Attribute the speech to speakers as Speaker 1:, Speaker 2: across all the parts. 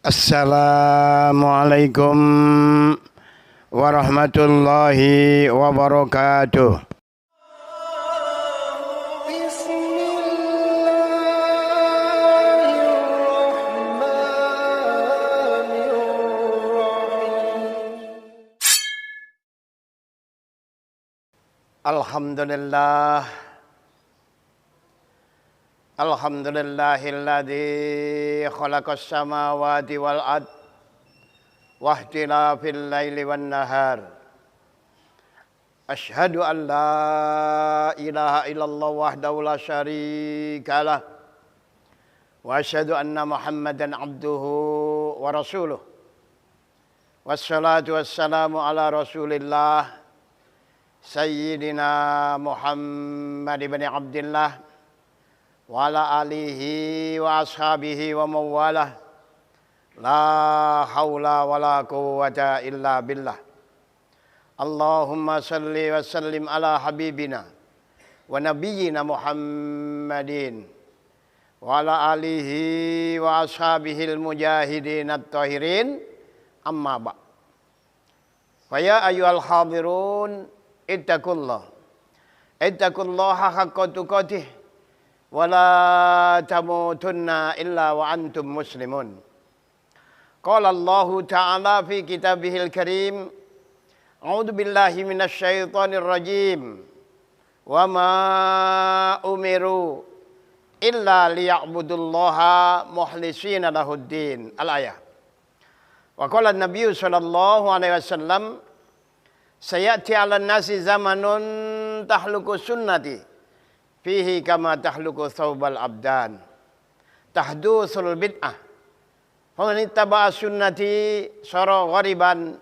Speaker 1: Assalamualaikum warahmatullahi wabarakatuh. Alhamdulillah. Alhamdulillahilladzi khalaqas samawati wal ard wa ihtilafil laili wan nahar. Asyhadu an la ilaha illallah wahdahu la syarikalah wa asyhadu anna Muhammadan abduhu wa rasuluh. Wassalatu wassalamu ala Rasulillah Sayyidina Muhammad ibn Abdillah wa ala alihi wa ashabihi wa mawalah. La haula wa la quwwata illa billah. Allahumma salli wa sallim ala habibina wa nabiyyina Muhammadin wa ala alihi wa ashabihi al-mujahidin at-tahirin. Amma ba'. Fa ya ayyuhal hadirun ittaqullaha haqqa tuqatih wala tamutunna illa wa antum muslimun. Qala Allah Ta'ala fi kitabihil karim, a'udzu billahi minasy syaithanir rajim. Wa ma umiru illa liya'budullaha mukhlishina lahuddin. Al-ayah. Wa qala an-nabiy sallallahu alaihi wasallam, sayati 'alan nasi zamanun tahluku sunnati fihi kama tahluku thawbal abdan tahdusul bid'ah faman ittaba'a sunnati sara ghariban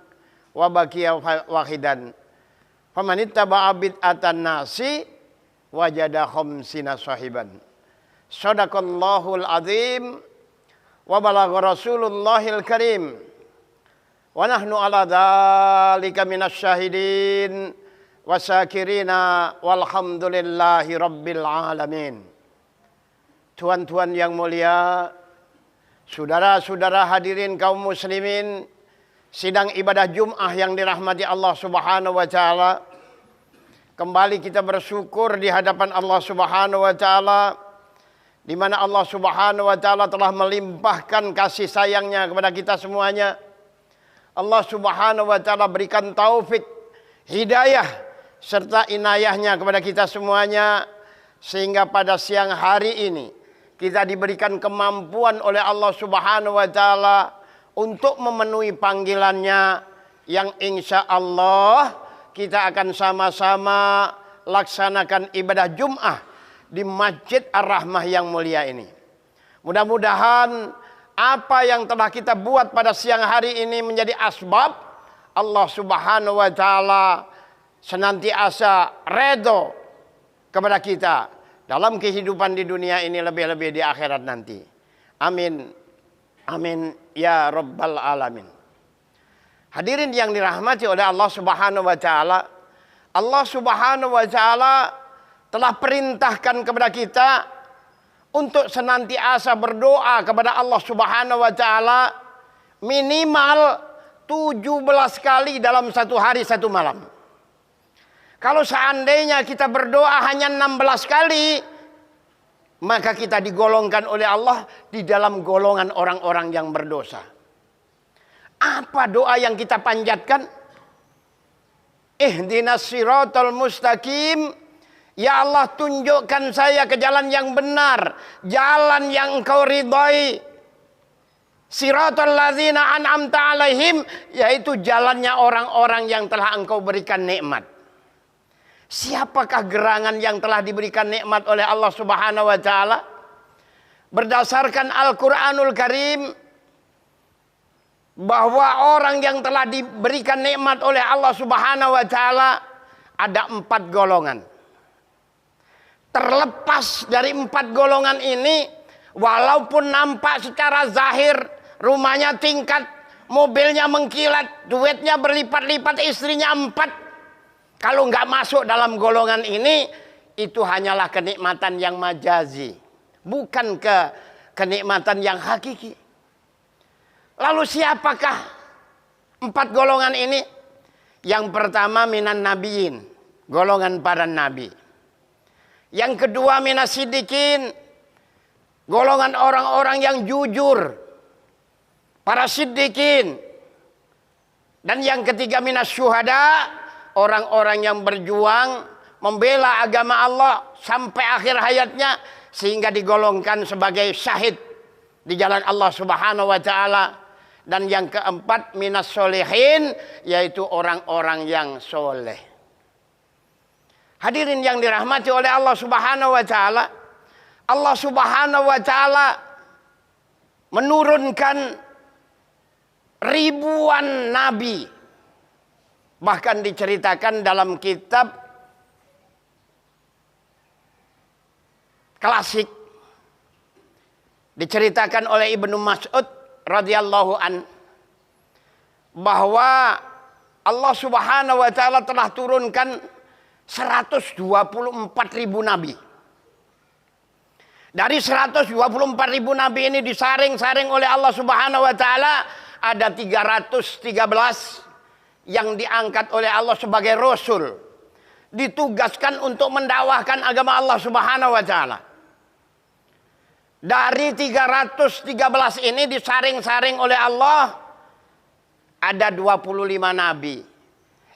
Speaker 1: wa baqiya wahidan faman ittaba'a bid'atan nasi wajada khamsina sahiban. Shadaqallahul azim wa balagha rasulullahil karim wa nahnu ala dzalika minasy syahidin wasakirina walhamdulillahi rabbil alamin. Tuan-tuan yang mulia, saudara-saudara hadirin kaum muslimin, sidang ibadah Jum'ah yang dirahmati Allah Subhanahu wa taala. Kembali kita bersyukur di hadapan Allah Subhanahu wa taala, di mana Allah Subhanahu wa taala telah melimpahkan kasih sayangnya kepada kita semuanya. Allah Subhanahu wa taala berikan taufik, hidayah serta inayahnya kepada kita semuanya, sehingga pada siang hari ini kita diberikan kemampuan oleh Allah Subhanahu wa taala untuk memenuhi panggilannya, yang insya Allah kita akan sama-sama laksanakan ibadah Jum'ah di Masjid Ar-Rahmah yang mulia ini. Mudah-mudahan apa yang telah kita buat pada siang hari ini menjadi asbab Allah Subhanahu wa taala senantiasa redho kepada kita dalam kehidupan di dunia ini, lebih-lebih di akhirat nanti. Amin. Amin ya rabbal alamin. Hadirin yang dirahmati oleh Allah Subhanahu wa taala, Allah Subhanahu wa taala telah perintahkan kepada kita untuk senantiasa berdoa kepada Allah Subhanahu wa taala minimal 17 kali dalam satu hari satu malam. Kalau seandainya kita berdoa hanya 16 kali, maka kita digolongkan oleh Allah di dalam golongan orang-orang yang berdosa. Apa doa yang kita panjatkan? Ihdinas siratal mustaqim. Ya Allah, tunjukkan saya ke jalan yang benar, jalan yang Engkau ridhai. Siratal ladzina an'amta alaihim, yaitu jalannya orang-orang yang telah Engkau berikan nikmat. Siapakah gerangan yang telah diberikan nikmat oleh Allah Subhanahu wa taala? Berdasarkan Al-Qur'anul Karim, bahwa orang yang telah diberikan nikmat oleh Allah Subhanahu wa taala ada 4 golongan. Terlepas dari 4 golongan ini, walaupun nampak secara zahir rumahnya tingkat, mobilnya mengkilat, duitnya berlipat-lipat, istrinya 4, kalau nggak masuk dalam golongan ini, itu hanyalah kenikmatan yang majazi, bukan kenikmatan yang hakiki. Lalu siapakah 4 golongan ini? Yang pertama minan nabiyin, golongan para nabi. Yang kedua minas siddiqin, golongan orang-orang yang jujur, para siddiqin. Dan yang ketiga minas syuhada, orang-orang yang berjuang membela agama Allah sampai akhir hayatnya sehingga digolongkan sebagai syahid di jalan Allah Subhanahu wa taala. Dan yang keempat minas solehin, yaitu orang-orang yang soleh. Hadirin yang dirahmati oleh Allah Subhanahu wa taala, Allah Subhanahu wa taala menurunkan ribuan nabi. Bahkan diceritakan dalam kitab klasik, diceritakan oleh Ibnu Mas'ud radhiyallahu an, bahwa Allah Subhanahu wa taala telah turunkan 124.000 nabi. Dari 124.000 nabi ini disaring-saring oleh Allah Subhanahu wa taala, ada 313 yang diangkat oleh Allah sebagai rasul, ditugaskan untuk mendakwahkan agama Allah Subhanahu wa taala. Dari 313 ini disaring-saring oleh Allah, ada 25 nabi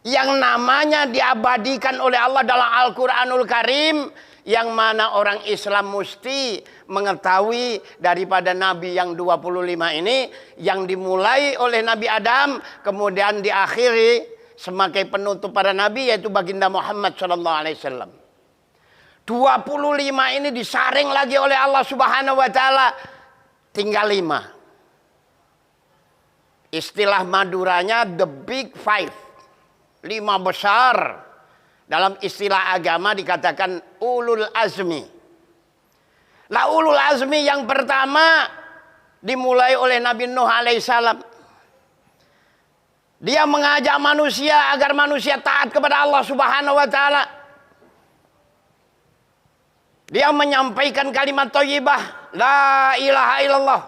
Speaker 1: yang namanya diabadikan oleh Allah dalam Al-Quranul Karim, yang mana orang Islam mesti mengetahui daripada nabi yang 25 ini, yang dimulai oleh Nabi Adam kemudian diakhiri sebagai penutup para nabi, yaitu baginda Muhammad SAW. 25 ini disaring lagi oleh Allah Subhanahu wa taala, tinggal 5. Istilah Maduranya the big 5, 5 besar. Dalam istilah agama dikatakan ulul azmi. Lah ulul azmi yang pertama dimulai oleh Nabi Nuh alaihissalam. Dia mengajak manusia agar manusia taat kepada Allah Subhanahu wa taala. Dia menyampaikan kalimat thayyibah, la ilaha illallah.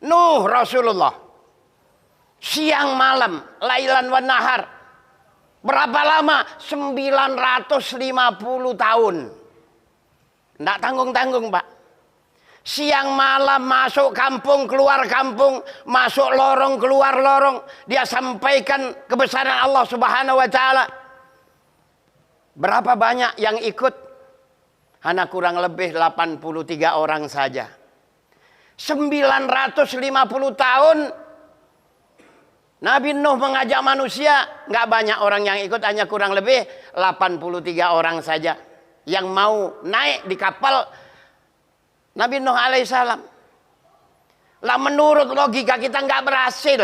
Speaker 1: Nuh Rasulullah. Siang malam, lailan wan nahar. Berapa lama? 950 tahun. Tidak tanggung-tanggung, Pak. Siang malam masuk kampung, keluar kampung, masuk lorong, keluar lorong. Dia sampaikan kebesaran Allah Subhanahu wa taala. Berapa banyak yang ikut? Hanya kurang lebih 83 orang saja. 950 tahun Nabi Nuh mengajak manusia, nggak banyak orang yang ikut, hanya kurang lebih 83 orang saja yang mau naik di kapal Nabi Nuh alaihissalam. Lah menurut logika kita nggak berhasil,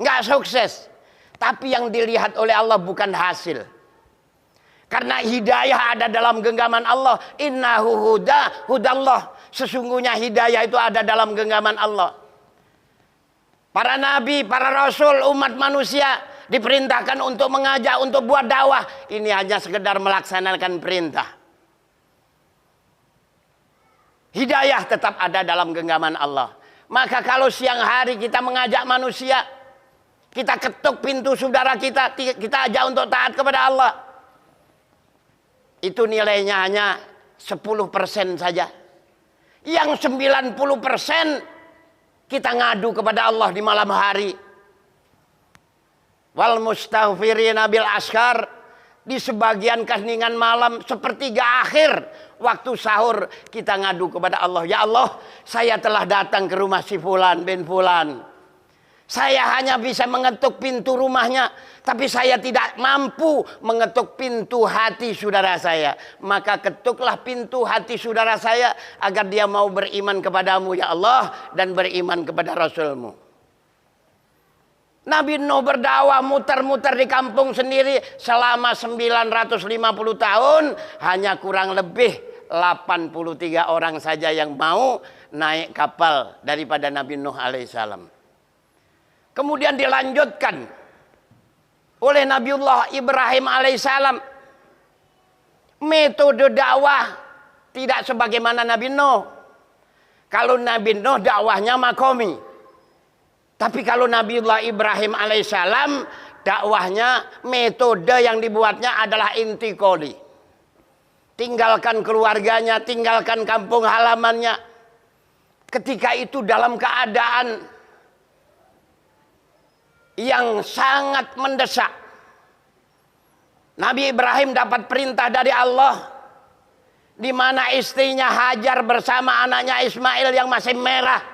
Speaker 1: nggak sukses. Tapi yang dilihat oleh Allah bukan hasil. Karena hidayah ada dalam genggaman Allah. Innahu hudallah. Sesungguhnya hidayah itu ada dalam genggaman Allah. Para nabi, para rasul, umat manusia diperintahkan untuk mengajak, untuk buat dakwah. Ini hanya sekedar melaksanakan perintah. Hidayah tetap ada dalam genggaman Allah. Maka kalau siang hari kita mengajak manusia, kita ketuk pintu saudara kita, kita ajak untuk taat kepada Allah, itu nilainya hanya 10% saja. Yang 90% kita ngadu kepada Allah di malam hari. Wal mustaghfirina bil ashar, di sebagian keheningan malam, sepertiga akhir waktu sahur, kita ngadu kepada Allah. Ya Allah, saya telah datang ke rumah si fulan bin fulan. Saya hanya bisa mengetuk pintu rumahnya, tapi saya tidak mampu mengetuk pintu hati saudara saya. Maka ketuklah pintu hati saudara saya agar dia mau beriman kepadamu ya Allah, dan beriman kepada Rasulmu. Nabi Nuh berdakwah muter-muter di kampung sendiri selama 950 tahun. Hanya kurang lebih 83 orang saja yang mau naik kapal daripada Nabi Nuh alaihissalam. Kemudian dilanjutkan oleh Nabiullah Ibrahim alaihissalam. Metode dakwah tidak sebagaimana Nabi Nuh. Kalau Nabi Nuh dakwahnya makomi, Tapi kalau Nabiullah Ibrahim alaihissalam, dakwahnya, metode yang dibuatnya adalah intikoli. Tinggalkan keluarganya, tinggalkan kampung halamannya. Ketika itu dalam keadaan yang sangat mendesak. Nabi Ibrahim dapat perintah dari Allah, di mana istrinya Hajar bersama anaknya Ismail yang masih merah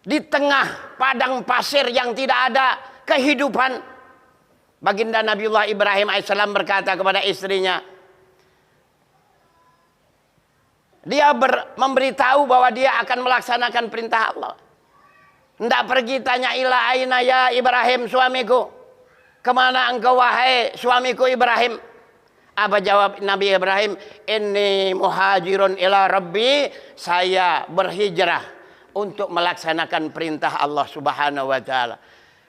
Speaker 1: di tengah padang pasir yang tidak ada kehidupan. Baginda Nabiullah Ibrahim alaihissalam berkata kepada istrinya, dia memberitahu bahwa dia akan melaksanakan perintah Allah. Hendak pergi, tanya, ila aina ya Ibrahim, suamiku. Kemana engkau wahai suamiku Ibrahim? Apa jawab Nabi Ibrahim? Inni muhajirun ila rabbi. Saya berhijrah untuk melaksanakan perintah Allah subhanahu wa ta'ala.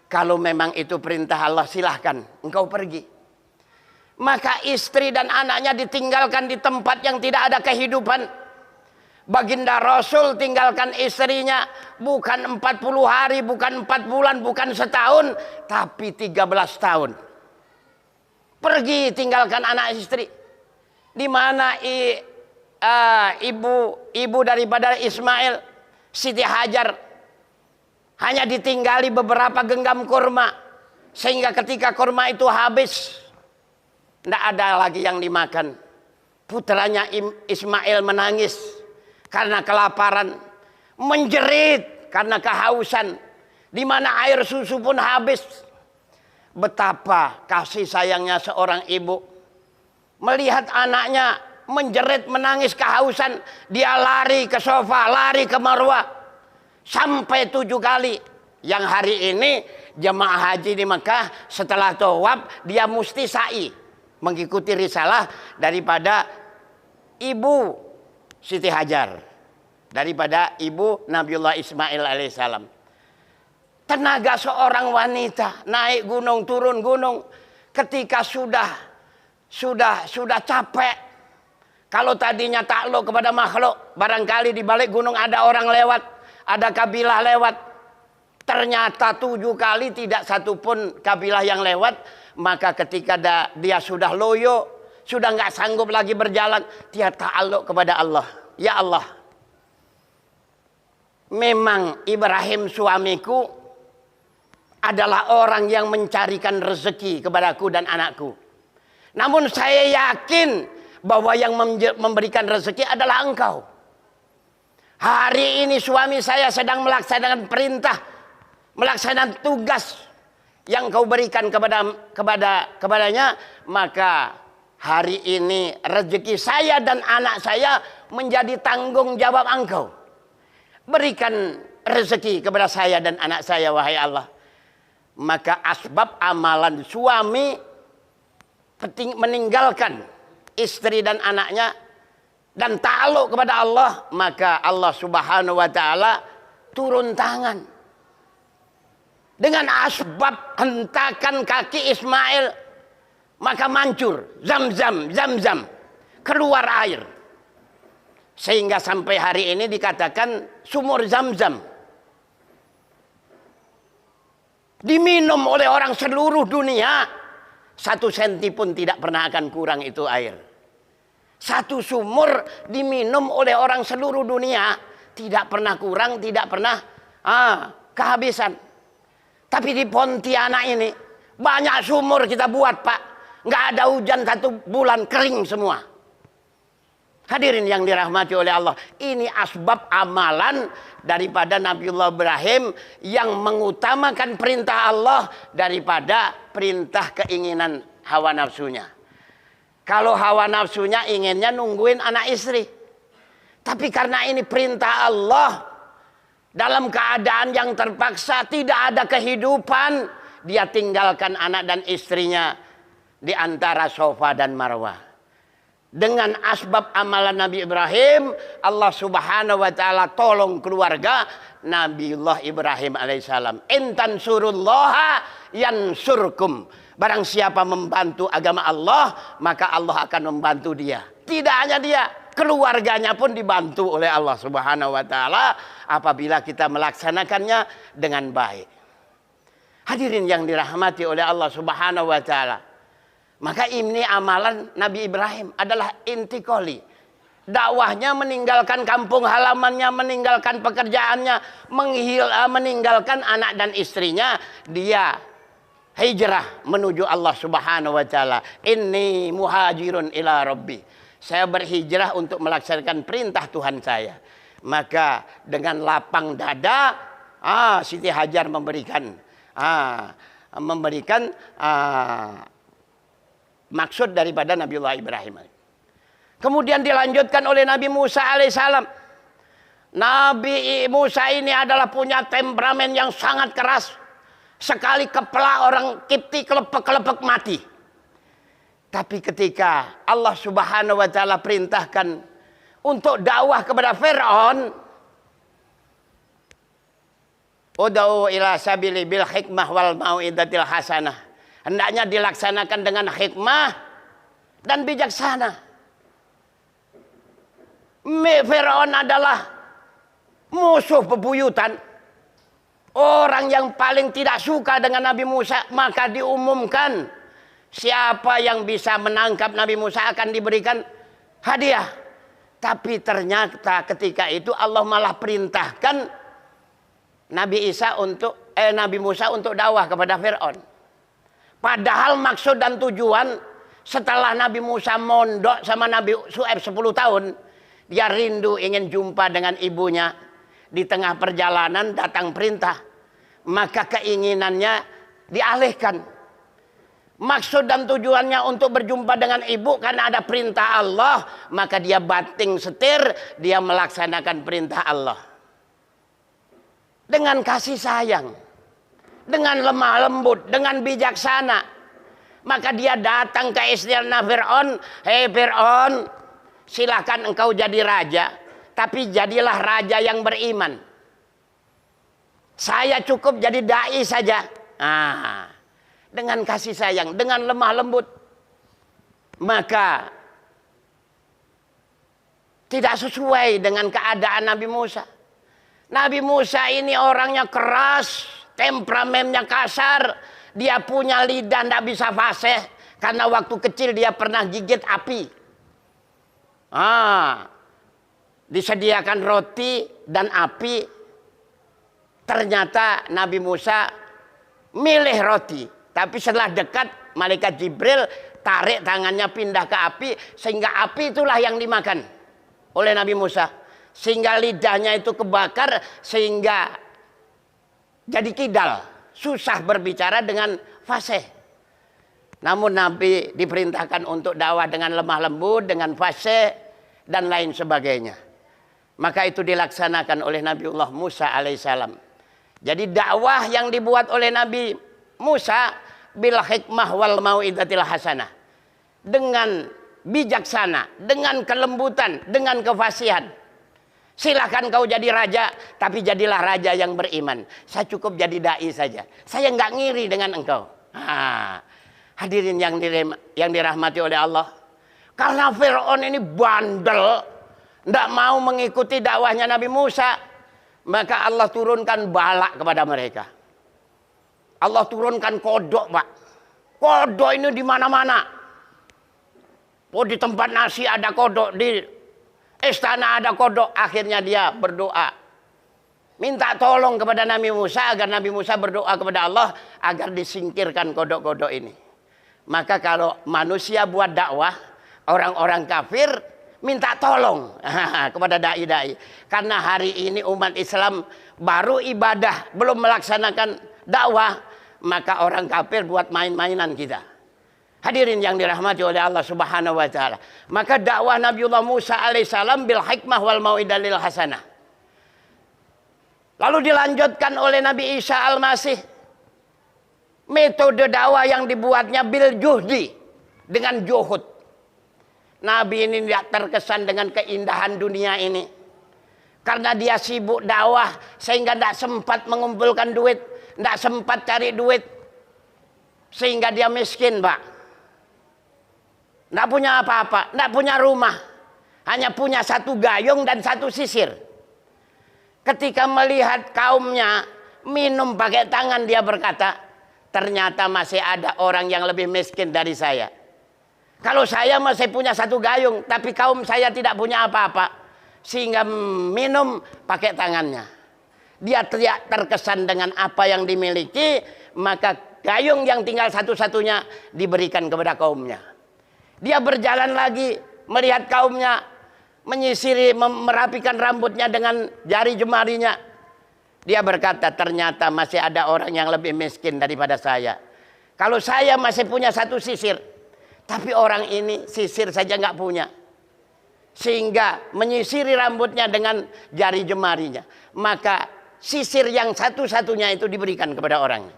Speaker 1: Kalau memang itu perintah Allah, silahkan engkau pergi. Maka istri dan anaknya ditinggalkan di tempat yang tidak ada kehidupan. Baginda Rasul tinggalkan istrinya bukan 40 hari, bukan 4 bulan, bukan setahun, tapi 13 tahun. Pergi tinggalkan anak istri. Di mana ibu daripada Ismail, Siti Hajar, hanya ditinggali beberapa genggam kurma. Sehingga ketika kurma itu habis, tidak ada lagi yang dimakan. Putranya Ismail menangis karena kelaparan, menjerit karena kehausan, di mana air susu pun habis. Betapa kasih sayangnya seorang ibu melihat anaknya menjerit, menangis kehausan, dia lari ke sofa, lari ke marwah sampai 7 kali. Yang hari ini jemaah haji di Mekah setelah tawaf dia mesti sa'i, mengikuti risalah daripada ibu Siti Hajar, daripada ibu Nabiullah Ismail alaihissalam. Tenaga seorang wanita naik gunung, turun gunung, ketika sudah capek. Kalau tadinya takluk kepada makhluk, barangkali di balik gunung ada orang lewat, ada kabilah lewat. Ternyata 7 kali tidak satupun kabilah yang lewat. Maka ketika dia sudah loyo, sudah nggak sanggup lagi berjalan, dia ta'aluk kepada Allah. Ya Allah, memang Ibrahim suamiku adalah orang yang mencarikan rezeki kepadaku dan anakku. Namun saya yakin bahwa yang memberikan rezeki adalah engkau. Hari ini suami saya sedang melaksanakan perintah, melaksanakan tugas yang kau berikan kepadanya, maka hari ini rezeki saya dan anak saya menjadi tanggung jawab engkau. Berikan rezeki kepada saya dan anak saya, wahai Allah. Maka asbab amalan suami meninggalkan istri dan anaknya dan ta'aluk kepada Allah, maka Allah subhanahu wa ta'ala turun tangan. Dengan asbab hentakan kaki Ismail, maka mancur zam-zam, keluar air. Sehingga sampai hari ini dikatakan sumur Zam-Zam. Diminum oleh orang seluruh dunia, 1 senti pun tidak pernah akan kurang itu air. 1 sumur diminum oleh orang seluruh dunia, tidak pernah kurang, tidak pernah kehabisan. Tapi di Pontianak ini banyak sumur kita buat, Pak. Nggak ada hujan 1 bulan, kering semua. Hadirin yang dirahmati oleh Allah, ini asbab amalan daripada Nabiullah Ibrahim yang mengutamakan perintah Allah daripada perintah keinginan hawa nafsunya. Kalau hawa nafsunya inginnya nungguin anak istri. Tapi karena ini perintah Allah, dalam keadaan yang terpaksa, tidak ada kehidupan, dia tinggalkan anak dan istrinya di antara Safa dan Marwah. Dengan asbab amalan Nabi Ibrahim, Allah subhanahu wa ta'ala tolong keluarga Nabiullah Ibrahim alaihissalam. Intan surullaha yansurkum. Barang siapa membantu agama Allah, maka Allah akan membantu dia. Tidak hanya dia, keluarganya pun dibantu oleh Allah Subhanahu wa taala apabila kita melaksanakannya dengan baik. Hadirin yang dirahmati oleh Allah Subhanahu wa taala. Maka ini amalan Nabi Ibrahim adalah intikoli. Dakwahnya meninggalkan kampung halamannya, meninggalkan pekerjaannya, meninggalkan anak dan istrinya. Dia hijrah menuju Allah Subhanahu wa taala. Inni muhajirun ila rabbi. Saya berhijrah untuk melaksanakan perintah Tuhan saya. Maka dengan lapang dada, Siti Hajar memberikan maksud daripada Nabiullah Ibrahim. Kemudian dilanjutkan oleh Nabi Musa alaihissalam. Nabi Musa ini adalah punya temperamen yang sangat keras. Sekali kepala orang Kipti kelepek-kelepek mati. Tapi ketika Allah Subhanahu wa taala perintahkan untuk dakwah kepada Fir'aun, ud'u ila sabili bil hikmah wal mau'izatil hasanah. Hendaknya dilaksanakan dengan hikmah dan bijaksana. Fir'aun adalah musuh bebuyutan. Orang yang paling tidak suka dengan Nabi Musa. Maka diumumkan siapa yang bisa menangkap Nabi Musa akan diberikan hadiah. Tapi ternyata ketika itu Allah malah perintahkan Nabi Musa untuk dakwah kepada Fir'aun. Padahal maksud dan tujuan setelah Nabi Musa mondok sama Nabi Syuaib 10 tahun. Dia rindu ingin jumpa dengan ibunya. Di tengah perjalanan datang perintah. Maka keinginannya dialihkan. Maksud dan tujuannya untuk berjumpa dengan ibu karena ada perintah Allah. Maka dia banting setir. Dia melaksanakan perintah Allah. Dengan kasih sayang. Dengan lemah lembut. Dengan bijaksana. Maka dia datang ke istrinya Fir'aun. Hei Fir'aun. Silahkan engkau jadi raja. Tapi jadilah raja yang beriman. Saya cukup jadi dai saja. Dengan kasih sayang. Dengan lemah lembut. Maka tidak sesuai dengan keadaan Nabi Musa. Nabi Musa ini orangnya keras. Temperamennya kasar. Dia punya lidah tidak bisa fasih. Karena waktu kecil dia pernah gigit api. Disediakan roti dan api. Ternyata Nabi Musa milih roti. Tapi setelah dekat malaikat Jibril tarik tangannya pindah ke api. Sehingga api itulah yang dimakan oleh Nabi Musa. Sehingga lidahnya itu kebakar. Sehingga jadi kidal. Susah berbicara dengan fasih. Namun Nabi diperintahkan untuk dakwah dengan lemah lembut, dengan fasih, dan lain sebagainya. Maka itu dilaksanakan oleh Nabiullah Musa alaihissalam. Jadi dakwah yang dibuat oleh Nabi Musa bil hikmah wal mau'izatil hasanah. Dengan bijaksana, dengan kelembutan, dengan kefasihan. Silakan kau jadi raja, tapi jadilah raja yang beriman. Saya cukup jadi dai saja. Saya nggak ngiri dengan engkau. Hadirin yang dirahmati oleh Allah. Karena Fir'aun ini bandel. Tidak mau mengikuti dakwahnya Nabi Musa. Maka Allah turunkan balak kepada mereka. Allah turunkan kodok, Pak. Kodok ini di mana-mana. Di tempat nasi ada kodok. Di istana ada kodok. Akhirnya dia berdoa. Minta tolong kepada Nabi Musa. Agar Nabi Musa berdoa kepada Allah. Agar disingkirkan kodok-kodok ini. Maka kalau manusia buat dakwah, orang-orang kafir minta tolong kepada dai-dai. Karena hari ini umat Islam baru ibadah, belum melaksanakan dakwah, maka orang kafir buat main-mainan kita. Hadirin yang dirahmati oleh Allah Subhanahu wa taala. Maka dakwah Nabiullah Musa alaihissalam bil hikmah wal mau'izatil hasanah. Lalu dilanjutkan oleh Nabi Isa al-Masih. Metode dakwah yang dibuatnya bil juhdi, dengan juhud. Nabi ini tidak terkesan dengan keindahan dunia ini. Karena dia sibuk dakwah sehingga tidak sempat mengumpulkan duit, tidak sempat cari duit. Sehingga dia miskin, Pak. Tidak punya apa-apa, tidak punya rumah. hanya punya satu gayung dan satu sisir. Ketika melihat kaumnya minum pakai tangan, dia berkata, ternyata masih ada orang yang lebih miskin dari saya. Kalau saya masih punya satu gayung, tapi kaum saya tidak punya apa-apa, sehingga minum pakai tangannya. Dia tidak terkesan dengan apa yang dimiliki, maka gayung yang tinggal satu-satunya diberikan kepada kaumnya. Dia berjalan lagi melihat kaumnya menyisiri, merapikan rambutnya dengan jari jemarinya. Dia berkata, ternyata masih ada orang yang lebih miskin daripada saya. Kalau saya masih punya satu sisir, tapi orang ini sisir saja nggak punya, sehingga menyisiri rambutnya dengan jari jemarinya. Maka sisir yang satu-satunya itu diberikan kepada orangnya.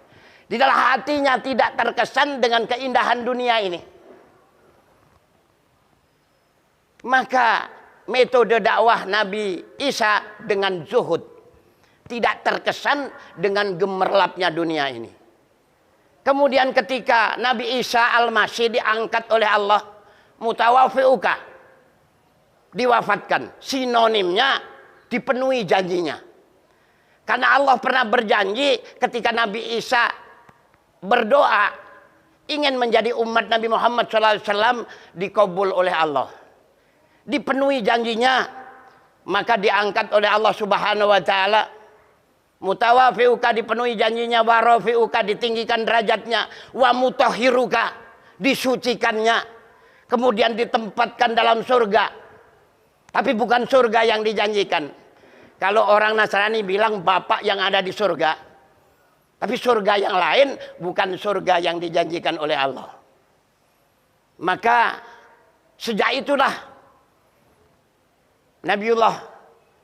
Speaker 1: Di dalam hatinya tidak terkesan dengan keindahan dunia ini. Maka metode dakwah Nabi Isa dengan zuhud, tidak terkesan dengan gemerlapnya dunia ini. Kemudian ketika Nabi Isa Al-Masih diangkat oleh Allah, mutawafi'uka, diwafatkan. Sinonimnya dipenuhi janjinya. Karena Allah pernah berjanji ketika Nabi Isa berdoa ingin menjadi umat Nabi Muhammad SAW, dikabul oleh Allah. Dipenuhi janjinya, maka diangkat oleh Allah Subhanahu wa taala. Mutawafi'uka, dipenuhi janjinya, wa rafi'uka, ditinggikan derajatnya, wa mutahhiruka, disucikannya, kemudian ditempatkan dalam surga. Tapi bukan surga yang dijanjikan. Kalau orang Nasrani bilang Bapak yang ada di surga, tapi surga yang lain bukan surga yang dijanjikan oleh Allah. Maka sejak itulah Nabiullah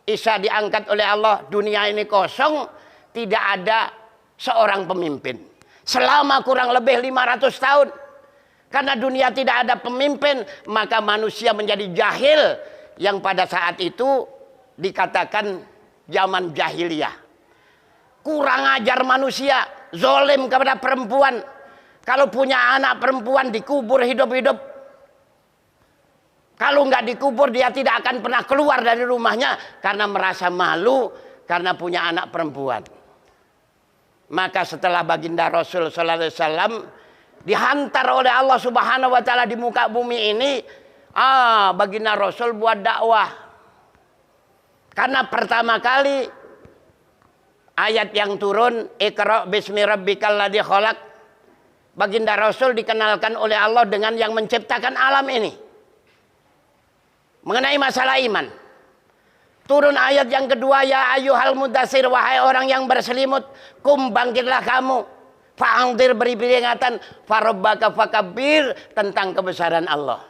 Speaker 1: Isa diangkat oleh Allah, dunia ini kosong, tidak ada seorang pemimpin. Selama kurang lebih 500 tahun. Karena dunia tidak ada pemimpin, maka manusia menjadi jahil, yang pada saat itu dikatakan zaman jahiliyah. Kurang ajar manusia, zolim kepada perempuan. Kalau punya anak perempuan dikubur hidup-hidup. Kalau nggak dikubur, dia tidak akan pernah keluar dari rumahnya karena merasa malu karena punya anak perempuan. Maka setelah baginda Rasul Sallallahu Alaihi Wasallam dihantar oleh Allah Subhanahu Wa Taala di muka bumi ini, baginda Rasul buat dakwah. Karena pertama kali ayat yang turun, Iqra bismi rabbikal ladzi khalaq, baginda Rasul dikenalkan oleh Allah dengan yang menciptakan alam ini. Mengenai masalah iman, turun ayat yang kedua, ya ayyuhal mudatsir, wahai orang yang berselimut, kum bangkitlah kamu, fa'angdir, beri peringatan, farabbaka fakabbir, tentang kebesaran Allah.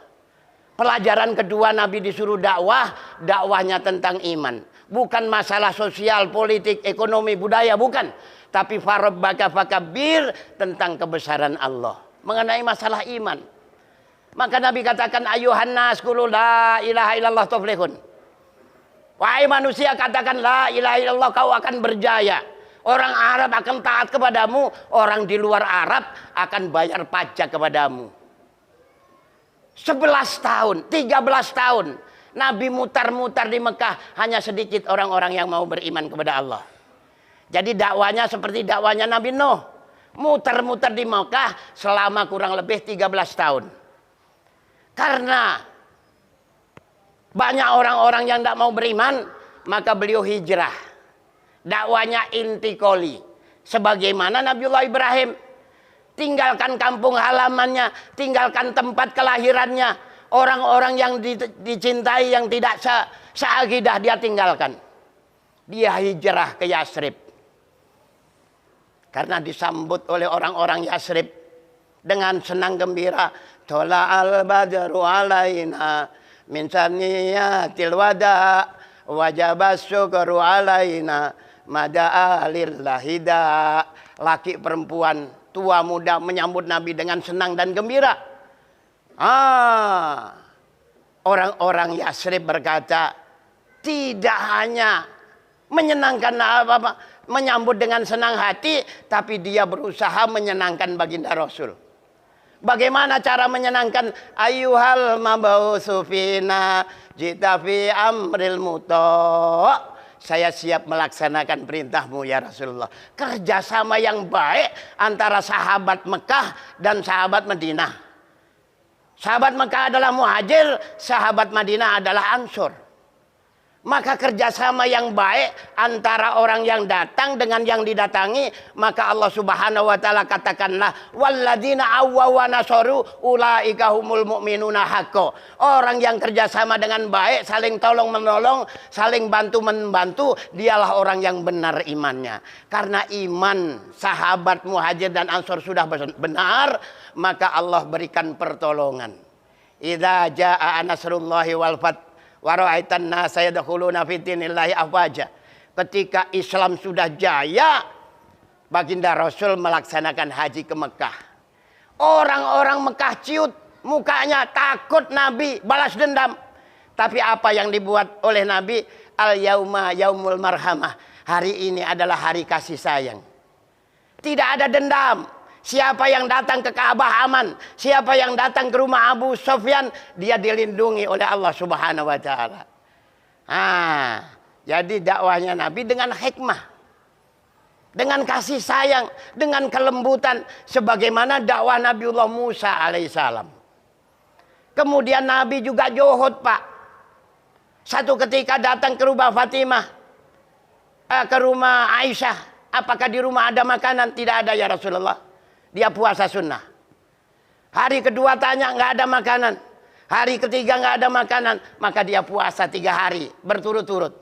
Speaker 1: Pelajaran kedua, Nabi disuruh dakwah, dakwahnya tentang iman, bukan masalah sosial, politik, ekonomi, budaya, bukan, tapi farabbaka fakabbir, tentang kebesaran Allah. Mengenai masalah iman, maka Nabi katakan, ayuhan nas qulu la ilaha illallah tuflihun. Wahai manusia, katakan la ilaha illallah, kau akan berjaya. Orang Arab akan taat kepadamu, orang di luar Arab akan bayar pajak kepadamu. 11 tahun, 13 tahun Nabi mutar-mutar di Mekah, hanya sedikit orang-orang yang mau beriman kepada Allah. Jadi dakwanya seperti dakwanya Nabi Nuh, mutar-mutar di Mekah selama kurang lebih 13 tahun. Karena banyak orang-orang yang tidak mau beriman, maka beliau hijrah. Dakwanya intikoli. Sebagaimana Nabiullah Ibrahim. Tinggalkan kampung halamannya, tinggalkan tempat kelahirannya. Orang-orang yang dicintai, yang tidak seakidah, dia tinggalkan. Dia hijrah ke Yasrib. Karena disambut oleh orang-orang Yasrib dengan senang gembira. Tola al-badru alaina min saniyatil wada, wajabas syukru alaina mada'a lillahida. Laki perempuan, tua muda menyambut Nabi dengan senang dan gembira. Orang-orang Yasrib berkata, tidak hanya menyenangkan menyambut dengan senang hati, tapi dia berusaha menyenangkan baginda Rasul. Bagaimana cara menyenangkan? Ayyuhal mab'usu fina jita fi amril muta'. Saya siap melaksanakan perintahmu ya Rasulullah. Kerjasama yang baik antara sahabat Mekah dan sahabat Madinah. Sahabat Mekah adalah muhajir, sahabat Madinah adalah ansur. Maka kerjasama yang baik antara orang yang datang dengan yang didatangi. Maka Allah subhanahu wa ta'ala katakanlah, walladzina awwa wa nasaru ulaika humul mu'minuna haqqo. Orang yang kerjasama dengan baik, saling tolong menolong, saling bantu membantu, dialah orang yang benar imannya. Karena iman sahabat muhajir dan ansor sudah benar, maka Allah berikan pertolongan. Idza jaa nasrullahi wal fath wa ra'aitan nasa yadkhuluna fi dinillahi afwaja. Ketika Islam sudah jaya, baginda Rasul melaksanakan haji ke Mekah. Orang-orang Mekah ciut mukanya, takut Nabi balas dendam. Tapi apa yang dibuat oleh Nabi? Al yauma yaumul marhamah. Hari ini adalah hari kasih sayang. Tidak ada dendam. Siapa yang datang ke Ka'bah aman. Siapa yang datang ke rumah Abu Sufyan, dia dilindungi oleh Allah subhanahu wa ta'ala. Jadi dakwahnya Nabi dengan hikmah, dengan kasih sayang, dengan kelembutan. Sebagaimana dakwah Nabiullah Musa alaihissalam. Kemudian Nabi juga juhud, Pak. Satu ketika datang ke rumah Fatimah, ke rumah Aisyah. Apakah di rumah ada makanan? Tidak ada ya Rasulullah. Dia puasa sunnah. Hari kedua tanya, nggak ada makanan. Hari ketiga nggak ada makanan. Maka dia puasa 3 hari berturut-turut.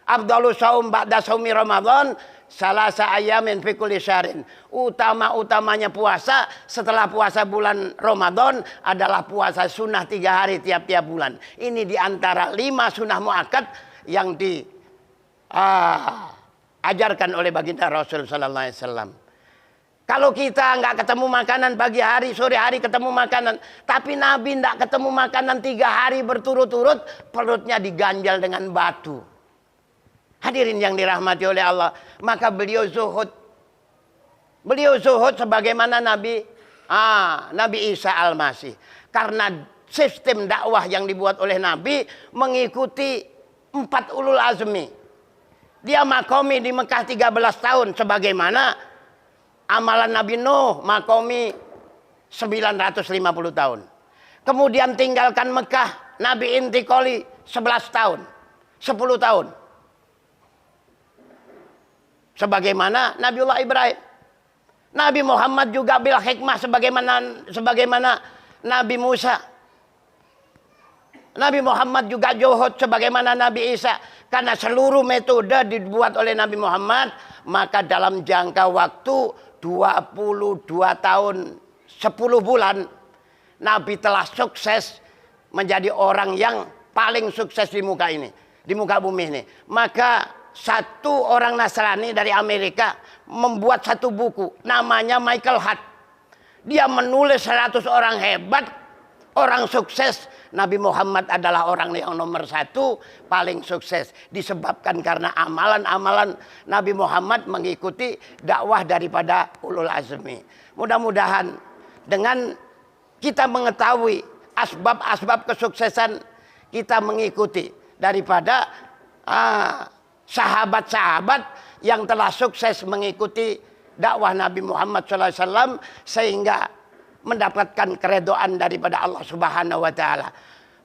Speaker 1: Afdhalus shaum ba'da shaumi Ramadan salasa ayamin fi kulli syahrin. Utama-utamanya puasa setelah puasa bulan Ramadan adalah puasa sunnah 3 hari tiap-tiap bulan. Ini diantara 5 sunnah muakkad yang diajarkan oleh baginda Rasul sallallahu alaihi wasallam. Kalau kita nggak ketemu makanan pagi hari, sore hari ketemu makanan. Tapi Nabi nggak ketemu makanan 3 hari berturut-turut, perutnya diganjal dengan batu. Hadirin yang dirahmati oleh Allah. Maka beliau zuhud. Beliau zuhud sebagaimana Nabi Isa Al-Masih. Karena sistem dakwah yang dibuat oleh Nabi mengikuti 4 ulul azmi. Dia makomi di Mekah 13 tahun sebagaimana amalan Nabi Nuh makomi 950 tahun. Kemudian tinggalkan Mekah, Nabi intikoli 11 tahun. 10 tahun. Sebagaimana Nabiullah Ibrahim. Nabi Muhammad juga bil hikmah sebagaimana Nabi Musa. Nabi Muhammad juga juhud sebagaimana Nabi Isa. Karena seluruh metode dibuat oleh Nabi Muhammad, maka dalam jangka waktu 22 tahun 10 bulan Nabi telah sukses menjadi orang yang paling sukses di muka ini, di muka bumi ini. Maka satu orang Nasrani dari Amerika membuat satu buku namanya Michael Hart. Dia menulis 100 orang hebat, orang sukses. Nabi Muhammad adalah orang yang nomor 1 paling sukses. Disebabkan karena amalan-amalan Nabi Muhammad mengikuti dakwah daripada ulul azmi. Mudah-mudahan dengan kita mengetahui asbab-asbab kesuksesan, kita mengikuti daripada sahabat-sahabat yang telah sukses mengikuti dakwah Nabi Muhammad SAW sehingga mendapatkan keredoan daripada Allah Subhanahu wa taala.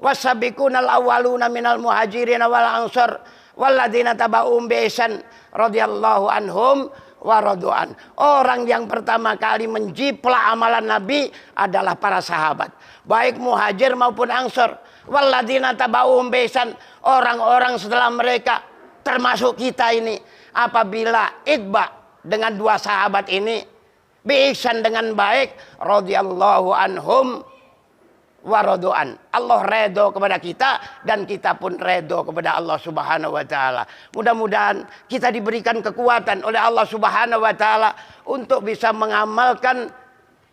Speaker 1: Wasabiqunal awwaluna minal muhajirin wal ansar walladzina tabauhum bi ihsan radhiyallahu anhum wa radu'an. Orang yang pertama kali menjiplak amalan Nabi adalah para sahabat, baik muhajir maupun ansar. Walladzina tabauhum bi ihsan, orang-orang setelah mereka termasuk kita ini, apabila itba dengan 2 sahabat ini bi-ihsan dengan baik, radhiyallahu anhum wa radu'an. Allah redho kepada kita dan kita pun redho kepada Allah Subhanahu wa taala. Mudah-mudahan kita diberikan kekuatan oleh Allah Subhanahu wa taala untuk bisa mengamalkan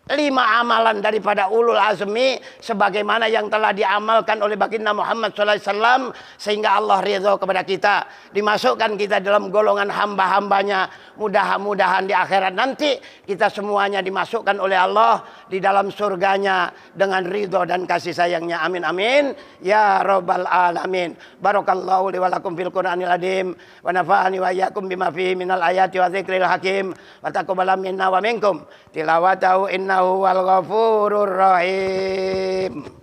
Speaker 1: 5 amalan daripada ulul azmi sebagaimana yang telah diamalkan oleh baginda Muhammad SAW sehingga Allah ridho kepada kita, dimasukkan kita dalam golongan hamba-hambanya. Mudah-mudahan di akhirat nanti kita semuanya dimasukkan oleh Allah di dalam surganya dengan ridho dan kasih sayangnya. Amin amin ya rabbal alamin. Barakallahu li wa lakum fil Qur'anil azim wa nafa'ani wa iyyakum bima fihi minal ayati wa dzikril hakim wa taqabbal minna wa minkum tilawatahu innahu wal ghafurur rahim.